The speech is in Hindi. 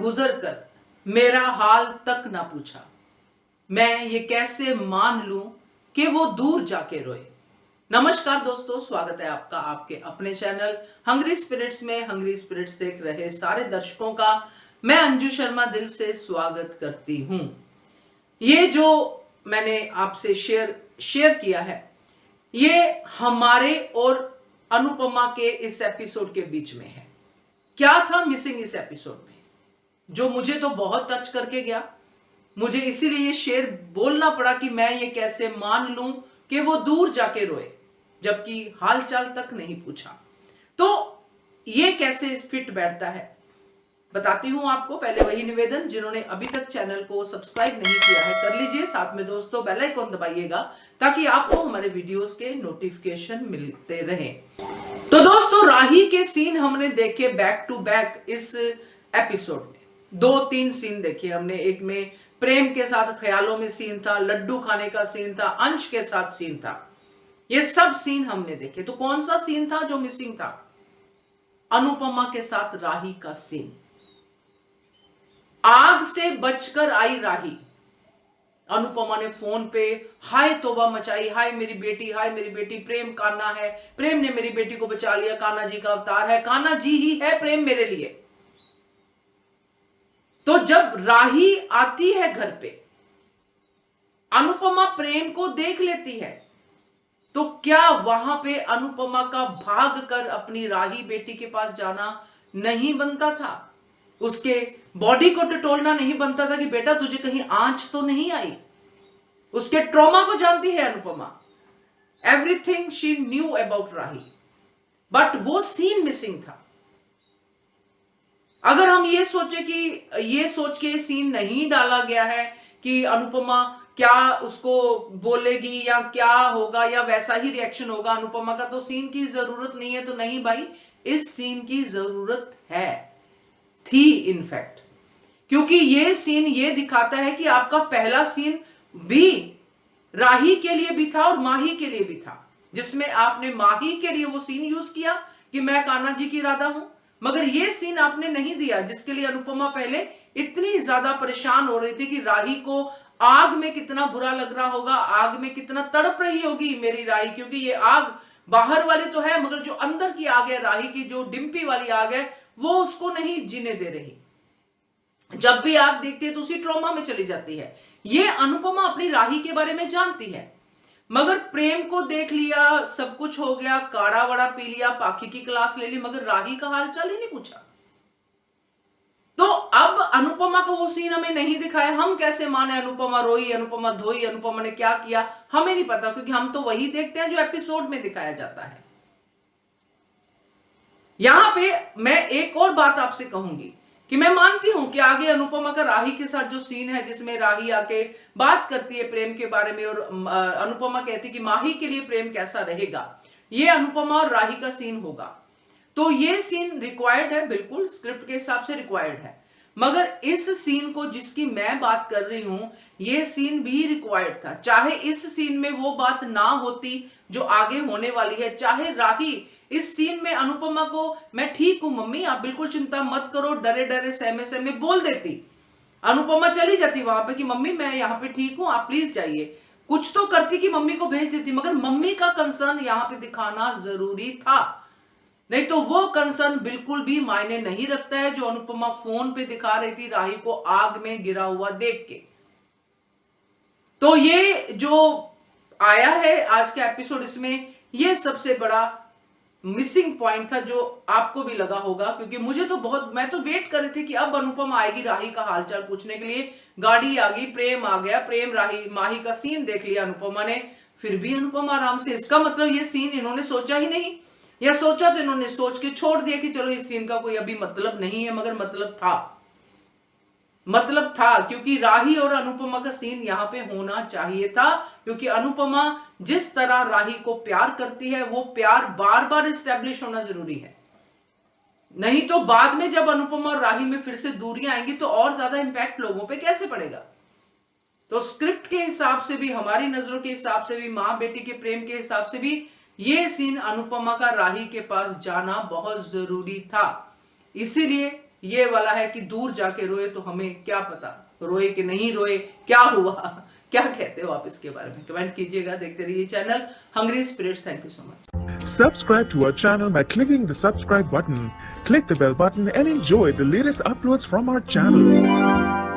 गुजर कर मेरा हाल तक ना पूछा। मैं ये कैसे मान लूं कि वो दूर जाके रोए। नमस्कार दोस्तों, स्वागत है आपका आपके अपने चैनल हंग्री स्पिरिट्स में। हंग्री स्पिरिट्स देख रहे सारे दर्शकों का मैं अंजू शर्मा दिल से स्वागत करती हूं। ये जो मैंने आपसे शेयर किया है, ये हमारे और अनुपमा के इस एपिसोड के बीच में है। क्या था मिसिंग इस एपिसोड में, जो मुझे तो बहुत टच करके गया। मुझे इसीलिए ये शेर बोलना पड़ा कि मैं ये कैसे मान लूं कि वो दूर जाके रोए, जबकि हालचाल तक नहीं पूछा। तो ये कैसे फिट बैठता है बताती हूं आपको। पहले वही निवेदन, जिन्होंने अभी तक चैनल को सब्सक्राइब नहीं किया है कर लीजिए। साथ में दोस्तों बेल आइकन दबाइएगा ताकि आपको हमारे वीडियोस के नोटिफिकेशन मिलते रहे। तो दोस्तों, राही के सीन हमने देखे बैक टू बैक इस एपिसोड में। 2-3 सीन देखे हमने। एक में प्रेम के साथ ख्यालों में सीन था, लड्डू खाने का सीन था, अंश के साथ सीन था। ये सब सीन हमने देखे। तो कौन सा सीन था जो मिसिंग था? अनुपमा के साथ राही का सीन। आग से बचकर आई राही। अनुपमा ने फोन पे हाय तौबा मचाई, हाय मेरी बेटी, हाय मेरी बेटी, प्रेम कान्हा है, प्रेम ने मेरी बेटी को बचा लिया, कान्हा जी का अवतार है, कान्हा जी ही है प्रेम मेरे लिए। तो जब राही आती है घर पे, अनुपमा प्रेम को देख लेती है, तो क्या वहां पे अनुपमा का भाग कर अपनी राही बेटी के पास जाना नहीं बनता था? उसके बॉडी को टटोलना नहीं बनता था कि बेटा तुझे कहीं आंच तो नहीं आई? उसके ट्रॉमा को जानती है Anupama. Everything she knew about Rahi, but वो सीन मिसिंग था। अगर हम ये सोच के सीन नहीं डाला गया है कि अनुपमा क्या उसको बोलेगी या क्या होगा या वैसा ही रिएक्शन होगा अनुपमा का, तो सीन की जरूरत नहीं है। तो नहीं भाई, इस सीन की जरूरत है, थी इनफैक्ट, क्योंकि ये सीन ये दिखाता है कि आपका पहला सीन भी राही के लिए भी था और माही के लिए भी था, जिसमें आपने माही के लिए वो सीन यूज किया कि मैं कान्हा जी की राधा हूं, मगर ये सीन आपने नहीं दिया जिसके लिए अनुपमा पहले इतनी ज्यादा परेशान हो रही थी कि राही को आग में कितना बुरा लग रहा होगा, आग में कितना तड़प रही होगी मेरी राही, क्योंकि ये आग बाहर वाली तो है मगर जो अंदर की आग है, राही की जो डिम्पी वाली आग है, वो उसको नहीं जीने दे रही। जब भी आग देखती है तो उसी ट्रॉमा में चली जाती है। ये अनुपमा अपनी राही के बारे में जानती है, मगर प्रेम को देख लिया, सब कुछ हो गया, काढ़ा वड़ा पी लिया, पाखी की क्लास ले ली, मगर राही का हालचाल ही नहीं पूछा। तो अब अनुपमा का वो सीन हमें नहीं दिखाया। हम कैसे माने अनुपमा रोई, अनुपमा धोई, अनुपमा ने क्या किया? हमें नहीं पता, क्योंकि हम तो वही देखते हैं जो एपिसोड में दिखाया जाता है। यहां पे मैं एक और बात आपसे कहूंगी कि मैं मानती हूं कि आगे अनुपमा का राही के साथ जो सीन है, जिसमें राही आके बात करती है प्रेम के बारे में और अनुपमा कहती है कि माही के लिए प्रेम कैसा रहेगा, ये अनुपमा और राही का सीन होगा। तो ये सीन रिक्वायर्ड है, बिल्कुल स्क्रिप्ट के हिसाब से रिक्वायर्ड है, मगर इस सीन को जिसकी मैं बात कर रही हूं, ये सीन भी रिक्वायर्ड था। चाहे इस सीन में वो बात ना होती जो आगे होने वाली है, चाहे राही इस सीन में अनुपमा को मैं ठीक हूं मम्मी, आप बिल्कुल चिंता मत करो, डरे डरे सहमे सहमे बोल देती, अनुपमा चली जाती वहां पे कि मम्मी मैं यहां पे ठीक हूं, आप प्लीज जाइए, कुछ तो करती कि मम्मी को भेज देती, मगर मम्मी का कंसर्न यहां पे दिखाना जरूरी था। नहीं तो वो कंसर्न बिल्कुल भी मायने नहीं रखता है जो अनुपमा फोन पे दिखा रही थी राही को आग में गिरा हुआ देख के। तो ये जो आया है आज का एपिसोड, इसमें ये सबसे बड़ा मिसिंग पॉइंट था, जो आपको भी लगा होगा, क्योंकि मुझे तो बहुत, मैं तो वेट कर रही थी कि अब अनुपमा आएगी राही का हालचाल पूछने के लिए। गाड़ी आ गई, प्रेम आ गया, प्रेम राही माही का सीन देख लिया अनुपमा ने, फिर भी अनुपमा आराम से। इसका मतलब ये सीन इन्होंने सोचा ही नहीं, या सोचा तो इन्होंने सोच के छोड़ दिया कि चलो इस सीन का कोई अभी मतलब नहीं है, मगर मतलब था, क्योंकि राही और अनुपमा का सीन यहां पे होना चाहिए था, क्योंकि अनुपमा जिस तरह राही को प्यार करती है, वो प्यार बार बार एस्टेब्लिश होना जरूरी है। नहीं तो बाद में जब अनुपमा और राही में फिर से दूरियां आएंगी तो और ज्यादा इंपैक्ट लोगों पे कैसे पड़ेगा? तो स्क्रिप्ट के हिसाब से भी, हमारी नजरों के हिसाब से भी, मां बेटी के प्रेम के हिसाब से भी, ये सीन अनुपमा का राही के पास जाना बहुत जरूरी था। इसीलिए ये वाला है कि दूर जाके रोए तो हमें क्या पता रोए कि नहीं रोए, क्या हुआ, क्या कहते हो आप इसके बारे में? कमेंट कीजिएगा। देखते रहिए channel Hungry Spirits. Thank you so much. Subscribe to our channel by clicking the subscribe button. Click the bell button and enjoy the latest uploads from our channel.